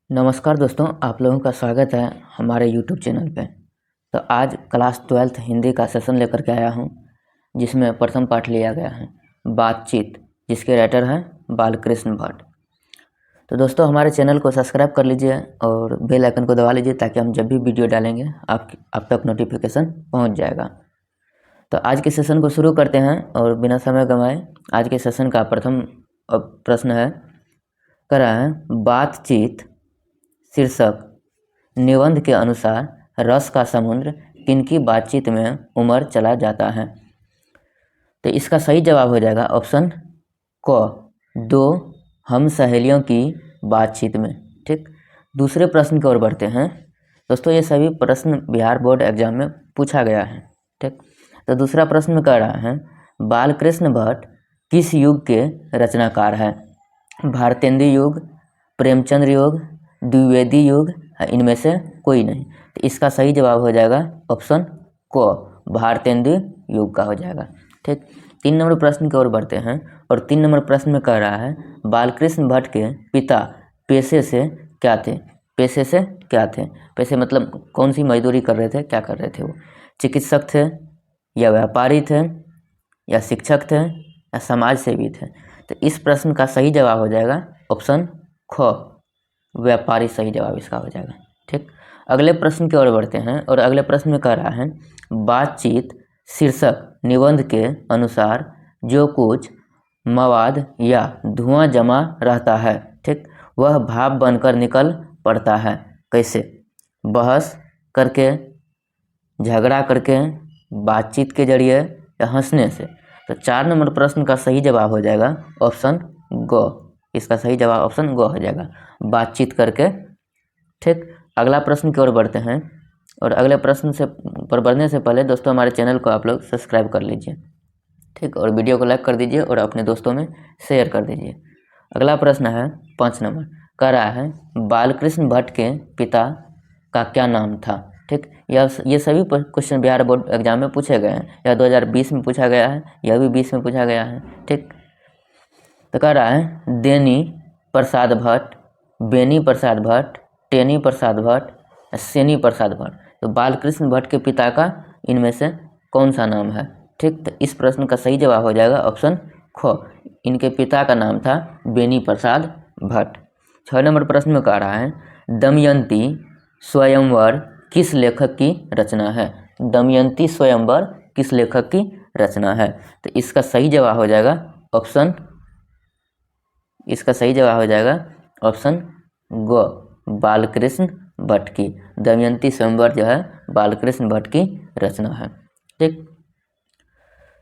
नमस्कार दोस्तों, आप लोगों का स्वागत है हमारे यूट्यूब चैनल पे। तो आज क्लास 12th हिंदी का सेशन लेकर के आया हूँ, जिसमें प्रथम पाठ लिया गया है बातचीत, जिसके राइटर हैं बालकृष्ण भट्ट। तो दोस्तों, हमारे चैनल को सब्सक्राइब कर लीजिए और बेल आइकन को दबा लीजिए, ताकि हम जब भी वीडियो डालेंगे आप तक नोटिफिकेशन पहुँच जाएगा। तो आज के सेशन को शुरू करते हैं और बिना समय गंवाए आज के सेशन का प्रथम प्रश्न है, कर रहा है बातचीत शीर्षक निबंध के अनुसार रस का समुद्र किनकी बातचीत में उमड़ चला जाता है। तो इसका सही जवाब हो जाएगा ऑप्शन क, दो हम सहेलियों की बातचीत में। ठीक, दूसरे प्रश्न की ओर बढ़ते हैं। दोस्तों, ये सभी प्रश्न बिहार बोर्ड एग्जाम में पूछा गया है। ठीक, तो दूसरा प्रश्न कह रहा है बालकृष्ण भट्ट किस युग के रचनाकार है। भारतेंदु युग, प्रेमचंद्र युग, द्विवेदी युग, इनमें से कोई नहीं। तो इसका सही जवाब हो जाएगा ऑप्शन को, भारतेंदु युग का हो जाएगा। ठीक, 3 नंबर प्रश्न की ओर बढ़ते हैं और 3 नंबर प्रश्न में कह रहा है बालकृष्ण भट्ट के पिता पेशे से क्या थे। पेशे से क्या थे, पेशे मतलब कौन सी मजदूरी कर रहे थे, क्या कर रहे थे वो। चिकित्सक थे, या व्यापारी थे, या शिक्षक थे, या समाज सेवी थे। तो इस प्रश्न का सही जवाब हो जाएगा ऑप्शन ख, व्यापारी सही जवाब इसका हो जाएगा। ठीक, अगले प्रश्न की ओर बढ़ते हैं और अगले प्रश्न में कह रहा है बातचीत शीर्षक निबंध के अनुसार जो कुछ मवाद या धुआं जमा रहता है, ठीक, वह भाप बनकर निकल पड़ता है। कैसे, बहस करके, झगड़ा करके, बातचीत के जरिए, या हंसने से। तो 4 नंबर प्रश्न का सही जवाब हो जाएगा ऑप्शन ग, इसका सही जवाब ऑप्शन ग हो जाएगा, बातचीत करके। ठीक, अगला प्रश्न की ओर बढ़ते हैं और अगले प्रश्न से पर बढ़ने से पहले दोस्तों हमारे चैनल को आप लोग सब्सक्राइब कर लीजिए। ठीक, और वीडियो को लाइक कर दीजिए और अपने दोस्तों में शेयर कर दीजिए। अगला प्रश्न है 5 नंबर, कह रहा है बालकृष्ण भट्ट के पिता का क्या नाम था। ठीक, ये सभी क्वेश्चन बिहार बोर्ड एग्जाम में पूछे गए हैं। यह 2020 में पूछा गया है, यह भी 20 में पूछा गया है। ठीक, तो कह रहा है देनी प्रसाद भट्ट, बेनी प्रसाद भट्ट, टेनी प्रसाद भट्ट, सेनी प्रसाद भट्ट। तो बालकृष्ण भट्ट के पिता का इनमें से कौन सा नाम है। ठीक, तो इस प्रश्न का सही जवाब हो जाएगा ऑप्शन ख, इनके पिता का नाम था बेनी प्रसाद भट्ट। 6 नंबर प्रश्न में कह रहा है दमयंती स्वयंवर किस लेखक की रचना है। दमयंती स्वयंवर किस लेखक की रचना है। तो इसका सही जवाब हो जाएगा ऑप्शन, इसका सही जवाब हो जाएगा ऑप्शन ग, बालकृष्ण भट्ट की। दमयंती स्वयंवर जो है बालकृष्ण भट्ट की रचना है। ठीक,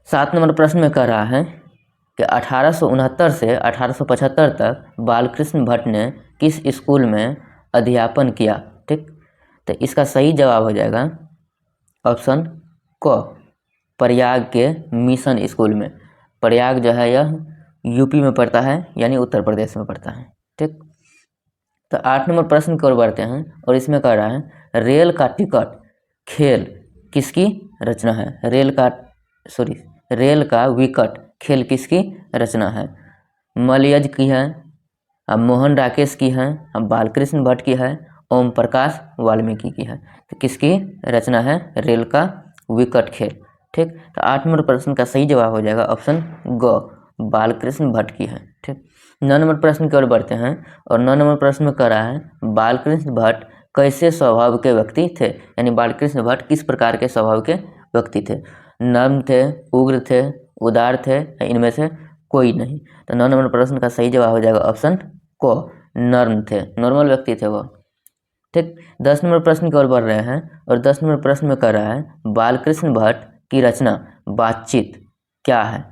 7 नंबर प्रश्न में कह रहा है कि 1869 से 1875 तक बालकृष्ण भट्ट ने किस स्कूल में अध्यापन किया। ठीक, तो इसका सही जवाब हो जाएगा ऑप्शन क, प्रयाग के मिशन स्कूल में। प्रयाग जो है यह यूपी में पड़ता है, यानी उत्तर प्रदेश में पड़ता है। ठीक, तो 8 नंबर प्रश्न की ओर बढ़ते हैं और इसमें कह रहा है रेल का टिकट खेल किसकी रचना है। रेल का विकट खेल किसकी रचना है। मलयज की है, अब मोहन राकेश की है, अब बालकृष्ण भट्ट की है, ओम प्रकाश वाल्मीकि की है। तो किसकी रचना है रेल का विकट खेल। ठीक, तो 8 नंबर प्रश्न का सही जवाब हो जाएगा ऑप्शन ग, बालकृष्ण भट्ट की है। ठीक, 9 नंबर प्रश्न की ओर बढ़ते हैं और 9 नंबर प्रश्न में कह रहा है बालकृष्ण भट्ट कैसे स्वभाव के व्यक्ति थे। यानी बालकृष्ण भट्ट किस प्रकार के स्वभाव के व्यक्ति थे। नर्म थे, उग्र थे, उदार थे, इनमें से कोई नहीं। तो 9 नंबर प्रश्न का सही जवाब हो जाएगा ऑप्शन को, नर्म थे, नॉर्मल व्यक्ति थे वो। ठीक, 10 नंबर प्रश्न की ओर बढ़ रहे हैं और 10 नंबर प्रश्न में कह रहा है बालकृष्ण भट्ट की रचना बातचीत क्या है।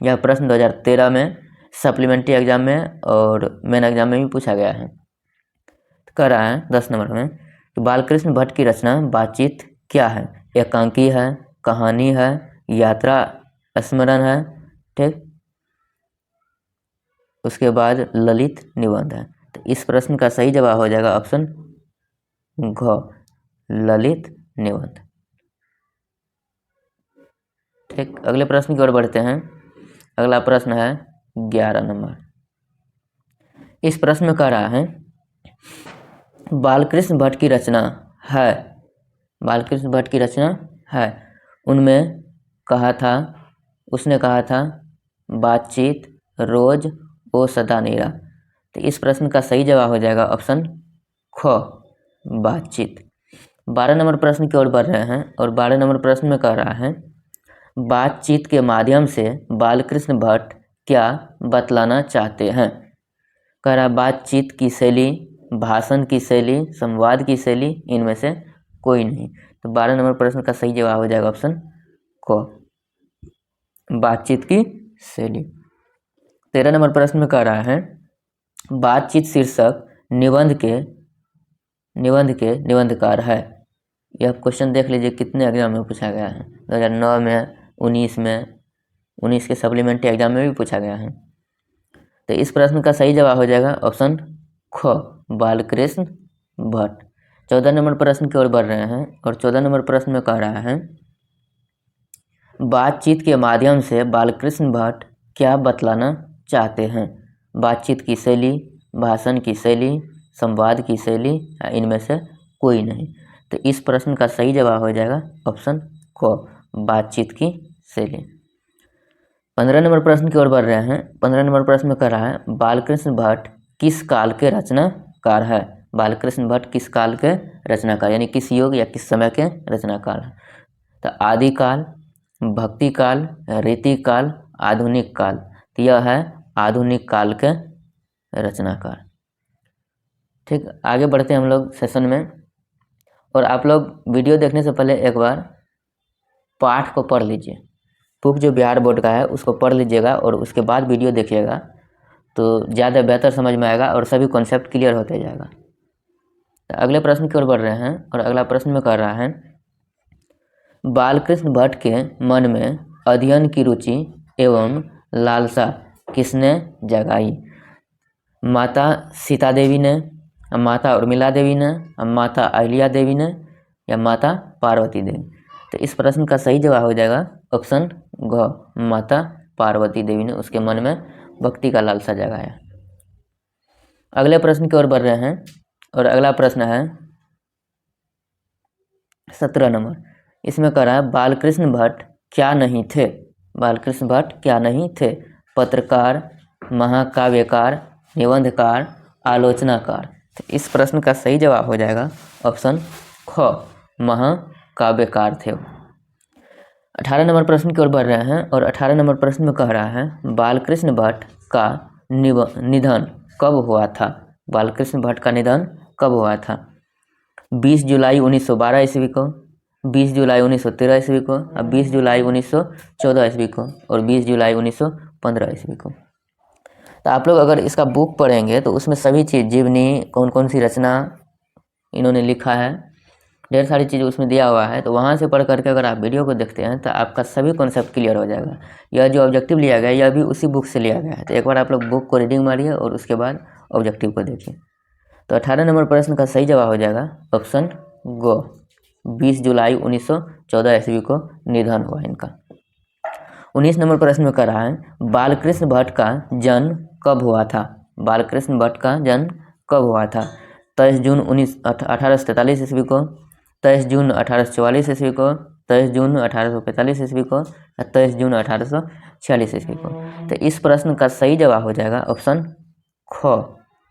यह प्रश्न 2013 में सप्लीमेंट्री एग्जाम में और मेन एग्जाम में भी पूछा गया है। तो कह रहा है 10 नंबर में कि बालकृष्ण भट्ट की रचना बातचीत क्या है। एकांकी है, कहानी है, यात्रा स्मरण है। ठीक, उसके बाद ललित निबंध है। तो इस प्रश्न का सही जवाब हो जाएगा ऑप्शन घ, ललित निबंध। ठीक, अगले प्रश्न की ओर बढ़ते हैं। अगला प्रश्न है 11 नंबर। इस प्रश्न में कह रहा है बालकृष्ण भट्ट की रचना है, बालकृष्ण भट्ट की रचना है, उनमें उसने कहा था बातचीत, रोज, ओ सदा नेरा। तो इस प्रश्न का सही जवाब हो जाएगा ऑप्शन ख, बातचीत। 12 नंबर प्रश्न की ओर बढ़ रहे हैं और 12 नंबर प्रश्न में कह रहा है बातचीत के माध्यम से बालकृष्ण भट्ट क्या बतलाना चाहते हैं। कह रहा बातचीत की शैली, भाषण की शैली, संवाद की शैली, इनमें से कोई नहीं। तो 12 नंबर प्रश्न का सही जवाब हो जाएगा ऑप्शन क, बातचीत की शैली। 13 नंबर प्रश्न में कह रहा है बातचीत शीर्षक निबंध के निबंधकार है। यह क्वेश्चन देख लीजिए कितने एग्जाम में पूछा गया है, 2009 में, 19 में, 19 के सप्लीमेंट्री एग्जाम में भी पूछा गया है। तो इस प्रश्न का सही जवाब हो जाएगा ऑप्शन ख, बालकृष्ण भट्ट। 14 नंबर प्रश्न की ओर बढ़ रहे हैं और 14 नंबर प्रश्न में कह रहा है बातचीत के माध्यम से बालकृष्ण भट्ट क्या बतलाना चाहते हैं। बातचीत की शैली, भाषण की शैली, संवाद की शैली, इनमें से कोई नहीं। तो इस प्रश्न का सही जवाब हो जाएगा ऑप्शन क, बातचीत की शैली। 15 नंबर प्रश्न की ओर बढ़ रहे हैं। 15 नंबर प्रश्न में कह रहा है बालकृष्ण भट्ट किस काल के रचनाकार है। बालकृष्ण भट्ट किस काल के रचनाकार, यानी किस युग या किस समय के रचनाकार है। तो आदि काल, भक्ति काल, रीति काल, आधुनिक काल। तो यह है आधुनिक काल के रचनाकार। ठीक, आगे बढ़ते हैं हम लोग सेशन में। और आप लोग वीडियो देखने से पहले एक बार पाठ को पढ़ लीजिए। बुक जो बिहार बोर्ड का है उसको पढ़ लीजिएगा और उसके बाद वीडियो देखिएगा तो ज़्यादा बेहतर समझ में आएगा और सभी कॉन्सेप्ट क्लियर होते जाएगा। तो अगले प्रश्न की ओर बढ़ रहे हैं और अगला प्रश्न में कह रहा है बालकृष्ण भट्ट के मन में अध्ययन की रुचि एवं लालसा किसने जगाई। माता सीता देवी ने, माता उर्मिला देवी ने, माता अहिल्या देवी ने, या माता पार्वती देवी। तो इस प्रश्न का सही जवाब हो जाएगा ऑप्शन घ, माता पार्वती देवी ने उसके मन में भक्ति का लालसा जगाया। अगले प्रश्न की ओर बढ़ रहे हैं और अगला प्रश्न है 17 नंबर। इसमें कह रहा है बालकृष्ण भट्ट क्या नहीं थे। बालकृष्ण भट्ट क्या नहीं थे। पत्रकार, महाकाव्यकार, निबंधकार, आलोचनाकार। तो इस प्रश्न का सही जवाब हो जाएगा ऑप्शन ख, महाकाव्यकार थे। 18 नंबर प्रश्न की ओर बढ़ रहे हैं और 18 नंबर प्रश्न में कह रहा है बालकृष्ण भट्ट का निधन कब हुआ था। बालकृष्ण भट्ट का निधन कब हुआ था। 20 जुलाई 1912 ईस्वी को, 20 जुलाई 1913 ईस्वी को, 20 जुलाई 1914 ईस्वी को और 20 जुलाई 1915 ईस्वी को। तो आप लोग अगर इसका बुक पढ़ेंगे तो उसमें सभी चीज़, जीवनी, कौन कौन सी रचना इन्होंने लिखा है, ढेर सारी चीज़ उसमें दिया हुआ है। तो वहाँ से पढ़ करके अगर आप वीडियो को देखते हैं तो आपका सभी कॉन्सेप्ट क्लियर हो जाएगा। यह जो ऑब्जेक्टिव लिया गया यह भी उसी बुक से लिया गया है। तो एक बार आप लोग बुक को रीडिंग मारिए और उसके बाद ऑब्जेक्टिव को देखिए। तो 18 नंबर प्रश्न का सही जवाब हो जाएगा ऑप्शन ग, 20 जुलाई 1914 ईस्वी को निधन हुआ इनका। 19 नंबर प्रश्न में कह रहा है बालकृष्ण भट्ट का जन्म कब हुआ था। बालकृष्ण भट्ट का जन्म कब हुआ था। 23 जून 1843 ईस्वी को, 23 जून 1844 ईस्वी को, 23 जून 1845 ईस्वी को, 23 जून 1846 ईस्वी को। तो इस प्रश्न का सही जवाब हो जाएगा ऑप्शन ख,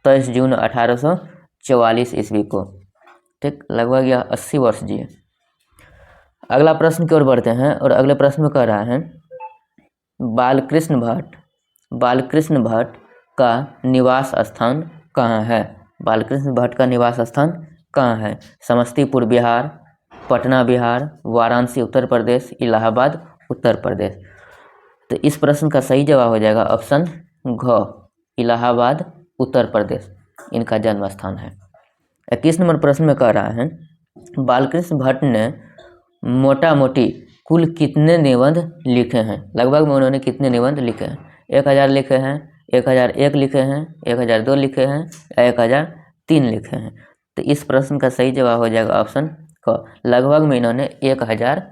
23 जून 1844 ईस्वी को। ठीक, लगभग यह 80 वर्ष जिए। अगला प्रश्न की ओर बढ़ते हैं और अगले प्रश्न में कह रहा है बालकृष्ण भट्ट का निवास स्थान कहाँ है। बालकृष्ण भट्ट का निवास स्थान कहाँ है। समस्तीपुर बिहार, पटना बिहार, वाराणसी उत्तर प्रदेश, इलाहाबाद उत्तर प्रदेश। तो इस प्रश्न का सही जवाब हो जाएगा ऑप्शन घ, इलाहाबाद उत्तर प्रदेश इनका जन्म स्थान है। 21 नंबर प्रश्न में कह रहा है बालकृष्ण भट्ट ने मोटा मोटी कुल कितने निबंध लिखे हैं। लगभग में उन्होंने कितने निबंध लिखे हैं। 1000 लिखे हैं, 1001 लिखे हैं, 1002 लिखे हैं या 1003 लिखे हैं। तो इस प्रश्न का सही जवाब हो जाएगा ऑप्शन क, लगभग में इन्होंने 1000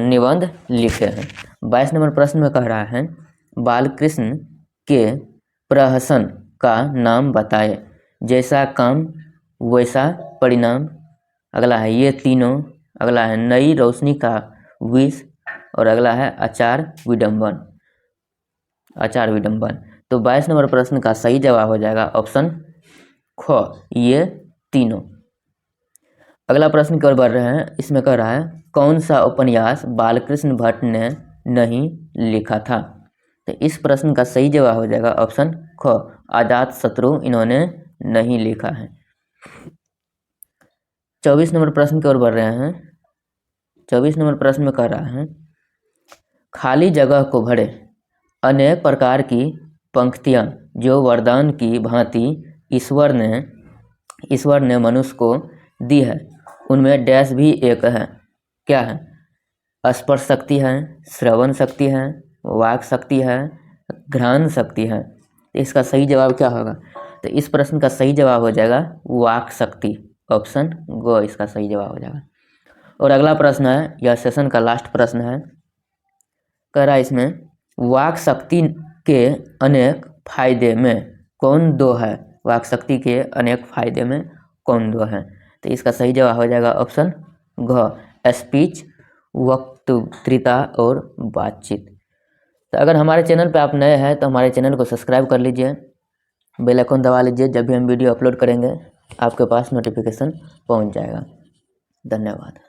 निबंध लिखे हैं। 22 नंबर प्रश्न में कह रहा है बालकृष्ण के प्रहसन का नाम बताए। जैसा काम वैसा परिणाम, अगला है ये तीनों, अगला है नई रोशनी का विष, और अगला है आचार विडंबन। आचार विडंबन। तो 22 नंबर प्रश्न का सही जवाब हो जाएगा ऑप्शन ख, ये तीनों। अगला प्रश्न की ओर बढ़ रहे हैं। इसमें कह रहा है कौन सा उपन्यास बालकृष्ण भट्ट ने नहीं लिखा था। तो इस प्रश्न का सही जवाब हो जाएगा ऑप्शन ख, अजातशत्रु इन्होंने नहीं लिखा है। 24 नंबर प्रश्न की ओर बढ़ रहे हैं। 24 नंबर प्रश्न में कह रहा है खाली जगह को भरे अनेक प्रकार की पंक्तियां जो वरदान की भांति ईश्वर ने मनुष्य को दी है, उनमें डैश भी एक है। क्या है? स्पर्श शक्ति है, श्रवण शक्ति है, वाक शक्ति है, घ्राण शक्ति है। इसका सही जवाब क्या होगा? तो इस प्रश्न का सही जवाब हो जाएगा वाक शक्ति, ऑप्शन ग इसका सही जवाब हो जाएगा। और अगला प्रश्न है, यह सेशन का लास्ट प्रश्न है। कह रहा है इसमें वाक शक्ति के अनेक फायदे में कौन दो है? वाक शक्ति के अनेक फायदे में कौन दो है? तो इसका सही जवाब हो जाएगा ऑप्शन घ, स्पीच, वक्तृता और बातचीत। तो अगर हमारे चैनल पर आप नए हैं तो हमारे चैनल को सब्सक्राइब कर लीजिए, बेल आइकन दबा लीजिए। जब भी हम वीडियो अपलोड करेंगे आपके पास नोटिफिकेशन पहुंच जाएगा। धन्यवाद।